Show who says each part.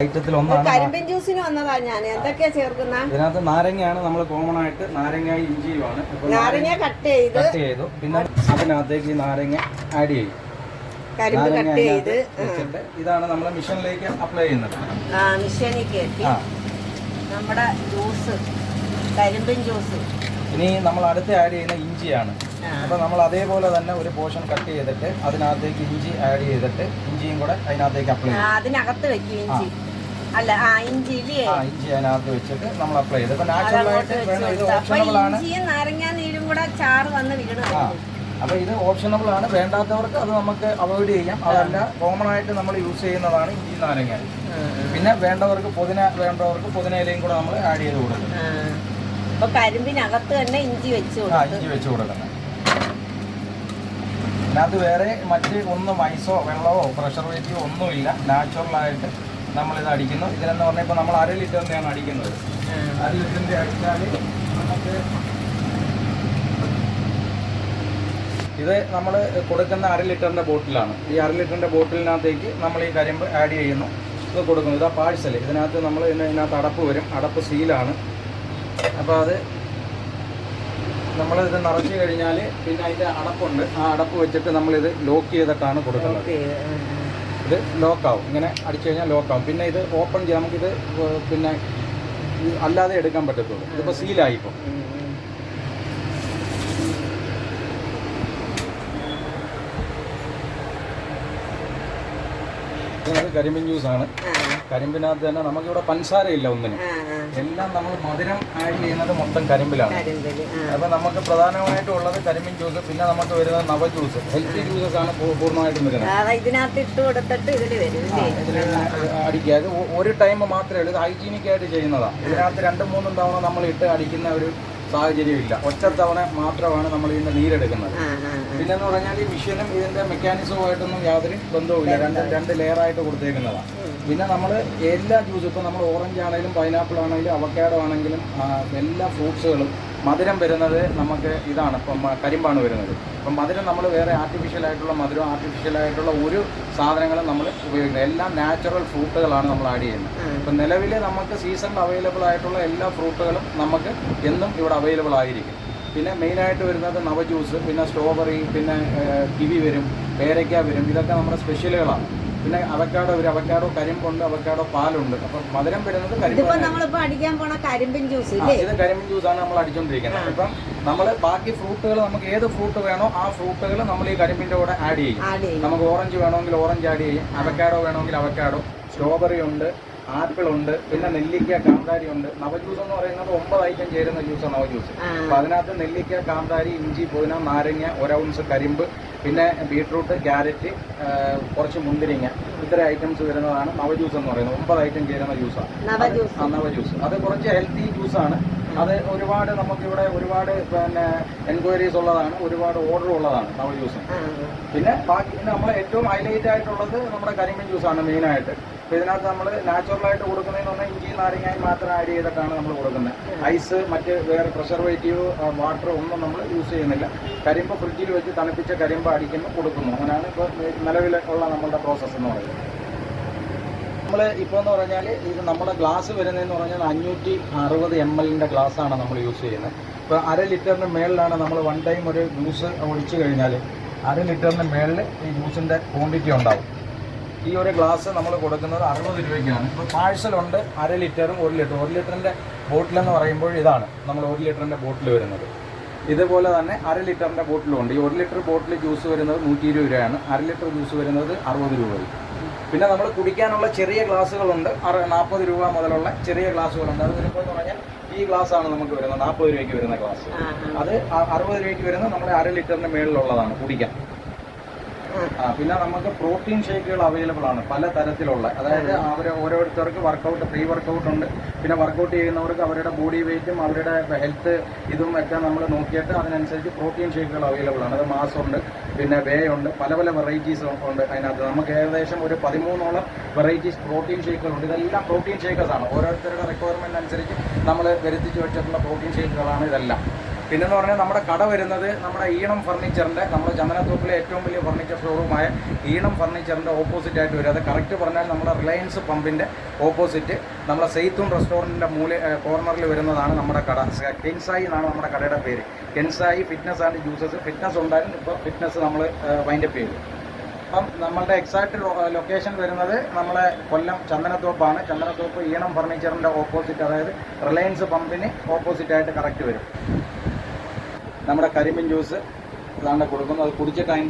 Speaker 1: ഐറ്റത്തിൽ ഒന്നാണ്.
Speaker 2: കരിമ്പിൻ ജ്യൂസിന് വന്നതാ ഞാൻ. എന്തൊക്കെയാ ചേർക്കുന്ന?
Speaker 1: ഇതിനകത്ത് നാരങ്ങയാണ് നമ്മൾ കോമൺ ആയിട്ട്, നാരങ്ങ ഇഞ്ചിയുമാണ്.
Speaker 2: നാരങ്ങ കട്ട് ചെയ്തു.
Speaker 1: പിന്നെ അതിനകത്തേക്ക് ഈ നാരങ്ങ ആഡ് ചെയ്യും.
Speaker 2: കരിമ്പ് കട്ട് ചെയ്ത്
Speaker 1: ഇതാണ് നമ്മൾ മിഷനിലേക്ക് അപ്ലൈ ചെയ്യുന്നത്.
Speaker 2: മിഷനിൽ കയറ്റി നമ്മുടെ ജ്യൂസ്, കരിമ്പിൻ ജ്യൂസ്.
Speaker 1: ഇനി നമ്മൾ അടുത്ത് ആഡ് ചെയ്യുന്ന ഇഞ്ചിയാണ്. അപ്പൊ നമ്മൾ അതേപോലെ തന്നെ ഒരു പോർഷൻ കട്ട് ചെയ്തിട്ട് അതിനകത്തേക്ക് ഇഞ്ചി ആഡ് ചെയ്തിട്ട് ഇഞ്ചിയും കൂടെ അതിനകത്തേക്ക് അപ്ലൈ ചെയ്യും.
Speaker 2: അതിനകത്ത് വെക്കും ഇഞ്ചി. അല്ല, ഇഞ്ചി
Speaker 1: അതിനകത്ത് വെച്ചിട്ട് നമ്മൾ അപ്ലൈ ചെയ്ത്. നാച്ചുറൽ ആയിട്ട് വേണം. ഇത് ഓപ്ഷണബിൾ ആണ്.
Speaker 2: ഇഞ്ചിയും നാരങ്ങ നീരും കൂടെ ചാറ് വന്ന് വീണു.
Speaker 1: അപ്പൊ ഇത് ഓപ്ഷണബിൾ ആണ്. വേണ്ടാത്തവർക്ക് അത് നമുക്ക് അവോയ്ഡ് ചെയ്യാം. അതല്ല, കോമൺ ആയിട്ട് നമ്മൾ യൂസ് ചെയ്യുന്നതാണ് ഇഞ്ചി നാരങ്ങ. പിന്നെ വേണ്ടവർക്ക് പുതിനയിലയും കൂടെ നമ്മൾ ആഡ് ചെയ്ത് കൊടുക്കും.
Speaker 2: അപ്പൊ കരിമ്പിനകത്ത് തന്നെ ഇഞ്ചി വെച്ച്
Speaker 1: കൊടുക്കുന്നത്. അതിനകത്ത് വേറെ മറ്റ് ഒന്നും ഐസോ വെള്ളമോ പ്രിസർവേറ്റീവോ ഒന്നുമില്ല. നാച്ചുറലായിട്ട് നമ്മളിത് അടിക്കുന്നു. ഇതിലെന്ന് പറഞ്ഞാൽ ഇപ്പോൾ നമ്മൾ 1/2 ലിറ്ററിൻ്റെയാണ് അടിക്കുന്നത്. 1/2 ലിറ്ററിൻ്റെ അടിച്ചാൽ നമുക്ക് ഇത് നമ്മൾ കൊടുക്കുന്ന 1/2 ലിറ്ററിൻ്റെ ബോട്ടിലാണ്. ഈ 1/2 ലിറ്ററിൻ്റെ ബോട്ടിലിനകത്തേക്ക് നമ്മൾ ഈ കരിമ്പ് ആഡ് ചെയ്യുന്നു. ഇത് കൊടുക്കുന്നു. ഇതാ പാഴ്സൽ. ഇതിനകത്ത് നമ്മൾ ഇതിനകത്ത് അടപ്പ് വരും. അടപ്പ് സീലാണ്. അപ്പോൾ അത് നമ്മളിത് നിറച്ച് കഴിഞ്ഞാൽ പിന്നെ അതിൻ്റെ അടപ്പുണ്ട്. ആ അടപ്പ് വെച്ചിട്ട് നമ്മളിത് ലോക്ക് ചെയ്തിട്ടാണ് കൊടുക്കുന്നത്. ഇത് ലോക്കാവും. ഇങ്ങനെ അടിച്ചു കഴിഞ്ഞാൽ ലോക്കാവും. പിന്നെ ഇത് ഓപ്പൺ ചെയ്യാം. നമുക്കിത് പിന്നെ അല്ലാതെ എടുക്കാൻ പറ്റത്തുള്ളൂ. ഇതിപ്പോൾ സീലായിപ്പോൾ. ഇത് കരിമ്പിൻ ജ്യൂസാണ്. കരിമ്പിനകത്ത് തന്നെ നമുക്കിവിടെ പഞ്ചസാരയില്ല ഒന്നിനും. എല്ലാം നമ്മൾ മധുരം ആഡ് ചെയ്യുന്നത് മൊത്തം കരിമ്പിലാണ്. അപ്പോൾ നമുക്ക് പ്രധാനമായിട്ടും ഉള്ളത് കരിമ്പിൻ ജ്യൂസ്. പിന്നെ നമുക്ക് വരുന്നത് നവ ജ്യൂസ്. ഹെൽത്തി ജ്യൂസസ് ആണ് പൂർണ്ണമായിട്ടും വരുന്നത്. അടിക്കുക. അത് ഒരു ടൈം മാത്രമേ ഉള്ളൂ. ഇത് ഹൈജീനിക് ആയിട്ട് ചെയ്യുന്നതാണ്. ഇതിനകത്ത് 2-3 തവണ നമ്മൾ ഇട്ട് അടിക്കുന്ന ഒരു സാഹചര്യമില്ല. ഒറ്റ തവണ മാത്രമാണ് നമ്മൾ ഇതിൻ്റെ നീരെടുക്കുന്നത്. പിന്നെന്ന് പറഞ്ഞാൽ ഈ മിഷനും ഇതിൻ്റെ മെക്കാനിസവുമായിട്ടൊന്നും യാതൊരു ബന്ധവുമില്ല. രണ്ട് ലെയറായിട്ട് കൊടുത്തേക്കുന്നതാണ്. പിന്നെ നമ്മൾ എല്ലാ ജ്യൂസും, ഇപ്പോൾ നമ്മൾ ഓറഞ്ച് ആണെങ്കിലും പൈനാപ്പിൾ ആണെങ്കിലും അവക്കാഡോ ആണെങ്കിലും എല്ലാ ഫ്രൂട്ട്സുകളും മധുരം വരുന്നത് നമുക്ക് ഇതാണ്. ഇപ്പം കരിമ്പാണ് വരുന്നത്. അപ്പം മധുരം നമ്മൾ വേറെ ആർട്ടിഫിഷ്യലായിട്ടുള്ള മധുരം, ആർട്ടിഫിഷ്യലായിട്ടുള്ള ഒരു സാധനങ്ങളും നമ്മൾ ഉപയോഗിക്കുന്നത്. എല്ലാം നാച്ചുറൽ ഫ്രൂട്ടുകളാണ് നമ്മൾ ആഡ് ചെയ്യുന്നത്. ഇപ്പം നിലവിൽ നമുക്ക് സീസണിൽ അവൈലബിൾ ആയിട്ടുള്ള എല്ലാ ഫ്രൂട്ടുകളും നമുക്ക് എന്നും ഇവിടെ അവൈലബിൾ ആയിരിക്കും. പിന്നെ മെയിനായിട്ട് വരുന്നത് നവ ജ്യൂസ്, പിന്നെ സ്ട്രോബെറി, പിന്നെ കിവി വരും, പേരയ്ക്ക വരും. ഇതൊക്കെ നമ്മുടെ സ്പെഷ്യലുകളാണ്. പിന്നെ അവക്കാഡോ വരും. അവക്കാഡോ കരിമ്പുണ്ട്, അവക്കാഡോ പാലുണ്ട്. അപ്പം മധുരം വരുന്നത് കരിമ്പിൻ ജ്യൂസ്. ഇത് കരിമ്പിൻ ജ്യൂസാണ് നമ്മൾ അടിച്ചുകൊണ്ടിരിക്കുന്നത്. ഇപ്പം നമ്മൾ ബാക്കി ഫ്രൂട്ടുകൾ, നമുക്ക് ഏത് ഫ്രൂട്ട് വേണോ ആ ഫ്രൂട്ടുകൾ നമ്മൾ ഈ കരിമ്പിൻ്റെ കൂടെ ആഡ് ചെയ്യും. നമുക്ക് ഓറഞ്ച് വേണമെങ്കിൽ ഓറഞ്ച് ആഡ് ചെയ്യും. അവക്കാഡോ വേണമെങ്കിൽ അവക്കാഡോ. സ്ട്രോബെറി ഉണ്ട്, ആപ്പിൾ ഉണ്ട്, പിന്നെ നെല്ലിക്ക, കാന്താരി ഉണ്ട്. നവജ്യൂസ് എന്ന് പറയുന്നത് 9 ഐറ്റം ചേരുന്ന ജ്യൂസാണ് നവജ്യൂസ്. അപ്പോൾ അതിനകത്ത് നെല്ലിക്ക, കാന്താരി, ഇഞ്ചി, പുതിന, നാരങ്ങ, 1 ഔൺസ് കരിമ്പ്, പിന്നെ ബീട്രൂട്ട്, ക്യാരറ്റ്, കുറച്ച് മുന്തിരിങ്ങ, ഇത്ര ഐറ്റംസ് വരുന്നതാണ് നവജ്യൂസ് എന്ന് പറയുന്നത്. 9 ഐറ്റം ചേരുന്ന ജ്യൂസാണ് നവജ്യൂസ്. അത് കുറച്ച് ഹെൽത്തി ജ്യൂസാണ്. അത് ഒരുപാട് നമുക്കിവിടെ ഒരുപാട് പിന്നെ എൻക്വയറീസ് ഉള്ളതാണ്, ഒരുപാട് ഓർഡർ ഉള്ളതാണ് നവജ്യൂസ്. പിന്നെ നമ്മൾ ഏറ്റവും ഹൈലൈറ്റ് ആയിട്ടുള്ളത് നമ്മുടെ കരിമ്പിൻ ജ്യൂസാണ് മെയിനായിട്ട്. അപ്പോൾ ഇതിനകത്ത് നമ്മൾ നാച്ചുറലായിട്ട് കൊടുക്കുന്നതെന്ന് പറഞ്ഞാൽ ഇഞ്ചി നാരങ്ങായി മാത്രം ആഡ് ചെയ്തിട്ടാണ് നമ്മൾ കൊടുക്കുന്നത്. ഐസ്, മറ്റ് വേറെ പ്രിസർവേറ്റീവ്, വാട്ടർ ഒന്നും നമ്മൾ യൂസ് ചെയ്യുന്നില്ല. കരിമ്പ് ഫ്രിഡ്ജിൽ വെച്ച് തണുപ്പിച്ച കരിമ്പ് അടിക്കുന്നു, കൊടുക്കുന്നു. അങ്ങനെയാണ് ഇപ്പോൾ നിലവിലുള്ള നമ്മളുടെ പ്രോസസ്സ് എന്ന് പറയുന്നത്. നമ്മൾ ഇപ്പോൾ എന്ന് പറഞ്ഞാൽ ഇത് നമ്മുടെ ഗ്ലാസ് വരുന്നതെന്ന് പറഞ്ഞാൽ 560 ml ഗ്ലാസ്സാണ് നമ്മൾ യൂസ് ചെയ്യുന്നത്. ഇപ്പോൾ 1/2 ലിറ്ററിന് മേളിലാണ് നമ്മൾ വൺ ടൈം ഒരു ജ്യൂസ് ഒഴിച്ചു കഴിഞ്ഞാൽ 1/2 ലിറ്ററിന് മേളിൽ ഈ ജ്യൂസിൻ്റെ ക്വാണ്ടിറ്റി ഉണ്ടാവും. ഈ ഒരു ഗ്ലാസ് നമ്മൾ കൊടുക്കുന്നത് 60 രൂപയ്ക്കാണ്. ഇപ്പോൾ പാഴ്സലുണ്ട് 1/2 ലിറ്ററും 1 ലിറ്ററും. 1 ലിറ്ററിൻ്റെ ബോട്ടിലെന്ന് പറയുമ്പോൾ ഇതാണ് നമ്മൾ 1 ലിറ്ററിൻ്റെ ബോട്ടിൽ വരുന്നത്. ഇതുപോലെ തന്നെ 1/2 ലിറ്ററിൻ്റെ ബോട്ടിലുണ്ട്. ഈ 1 ലിറ്റർ ബോട്ടിൽ ജ്യൂസ് വരുന്നത് 120 രൂപയാണ്. 1/2 ലിറ്റർ ജ്യൂസ് വരുന്നത് 60 രൂപയും. പിന്നെ നമ്മൾ കുടിക്കാനുള്ള ചെറിയ ഗ്ലാസ്സുകളുണ്ട്. 40 രൂപ മുതലുള്ള ചെറിയ ഗ്ലാസ്സുകളുണ്ട്. അത് വരുമ്പോൾ എന്ന് പറഞ്ഞാൽ ഈ ഗ്ലാസ്സാണ് നമുക്ക് വരുന്നത് 40 രൂപയ്ക്ക് വരുന്ന ഗ്ലാസ്. അത് 60 രൂപയ്ക്ക് വരുന്നത് നമ്മുടെ 1/2 ലിറ്ററിന് മേളിലുള്ളതാണ് കുടിക്കാൻ. പിന്നെ നമുക്ക് പ്രോട്ടീൻ ഷേക്കുകൾ അവൈലബിൾ ആണ് പല തരത്തിലുള്ള. അതായത് ഓരോരുത്തർക്ക് വർക്കൗട്ട്, പ്രീ വർക്കൗട്ട് ഉണ്ട്. പിന്നെ വർക്കൗട്ട് ചെയ്യുന്നവർക്ക് അവരുടെ ബോഡി വെയ്റ്റും അവരുടെ ഹെൽത്ത് ഇതും ഒക്കെ നമ്മൾ നോക്കിയിട്ട് അതിനനുസരിച്ച് പ്രോട്ടീൻ ഷേക്കുകൾ അവൈലബിൾ ആണ്. അത് മാസ് ഉണ്ട്, പിന്നെ വേ ഉണ്ട്, പല വെറൈറ്റീസ് ഉണ്ട്. അതിനകത്ത് നമുക്ക് ഏകദേശം ഒരു 13ഓളം വെറൈറ്റീസ് പ്രോട്ടീൻ ഷേക്കുകളുണ്ട്. ഇതെല്ലാം പ്രോട്ടീൻ ഷേക്കേഴ്സാണ്. ഓരോരുത്തരുടെ റിക്വയർമെൻറ്റ് അനുസരിച്ച് നമ്മൾ വരുത്തിച്ച് വെച്ചിട്ടുള്ള പ്രോട്ടീൻ ഷേക്കുകളാണ് ഇതെല്ലാം. പിന്നെന്ന് പറഞ്ഞാൽ നമ്മുടെ കട വരുന്നത് നമ്മുടെ ഈണം ഫർണിച്ചറിൻ്റെ, നമ്മുടെ ചന്ദനത്തോപ്പിലെ ഏറ്റവും വലിയ ഫർണിച്ചർ ഷോറൂമായ ഈണം ഫർണിച്ചറിൻ്റെ ഓപ്പോസിറ്റ് ആയിട്ട് വരും. അത് കറക്റ്റ് പറഞ്ഞാൽ നമ്മുടെ റിലയൻസ് പമ്പിൻ്റെ ഓപ്പോസിറ്റ് നമ്മുടെ സെയ്ത്തൂൺ റെസ്റ്റോറൻറ്റിൻ്റെ കോർണറിൽ വരുന്നതാണ് നമ്മുടെ കട. കെൻസായി എന്നാണ് നമ്മുടെ കടയുടെ പേര്. കെൻസായി ഫിറ്റ്നസ് ആൻഡ് ജ്യൂസസ്. ഫിറ്റ്നസ് ഉണ്ടായിരുന്നു, ഇപ്പോൾ ഫിറ്റ്നസ് നമ്മൾ വൈൻഡപ്പ് ചെയ്തു. അപ്പം നമ്മളുടെ എക്സാക്ട് ലൊക്കേഷൻ വരുന്നത് നമ്മളെ കൊല്ലം ചന്ദനത്തോപ്പാണ്. ചന്ദനത്തോപ്പ് ഈണം ഫർണിച്ചറിൻ്റെ ഓപ്പോസിറ്റ്, അതായത് റിലയൻസ് പമ്പിന് ഓപ്പോസിറ്റായിട്ട് കറക്റ്റ് വരും. നമ്മുടെ കരിമ്പിൻ ജ്യൂസ് ഇതാണ്ട് കൊടുക്കുന്നു. അത് കുടിച്ചിട്ട് അതിൻ്റെ